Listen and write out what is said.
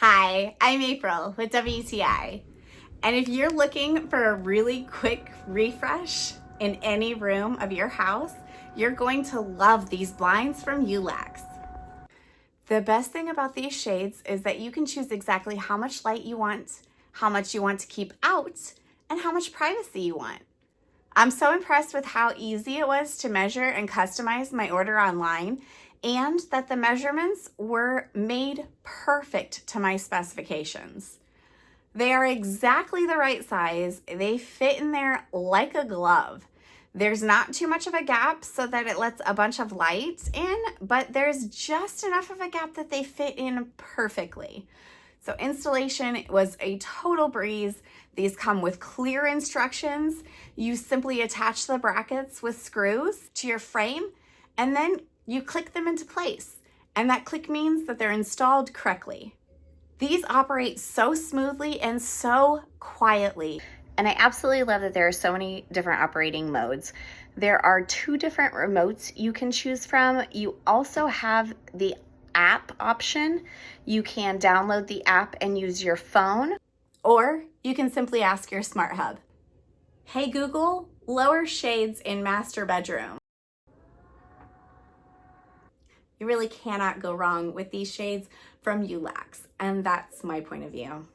Hi, I'm April with WTI. And if you're looking for a really quick refresh in any room of your house, you're going to love these blinds from Yoolax. The best thing about these shades is that you can choose exactly how much light you want, how much you want to keep out, and how much privacy you want. I'm so impressed with how easy it was to measure and customize my order online, and that the measurements were made perfect to my specifications. They are exactly the right size. They fit in there like a glove. There's not too much of a gap so that it lets a bunch of light in, but there's just enough of a gap that they fit in perfectly. So installation was a total breeze. These come with clear instructions. You simply attach the brackets with screws to your frame, and then you click them into place. And that click means that they're installed correctly. These operate so smoothly and so quietly. And I absolutely love that there are so many different operating modes. There are 2 different remotes you can choose from. You also have the app option. You can download the app and use your phone, or you can simply ask your smart hub, "Hey Google, lower shades in master bedroom." You really cannot go wrong with these shades from Yoolax, and that's my point of view.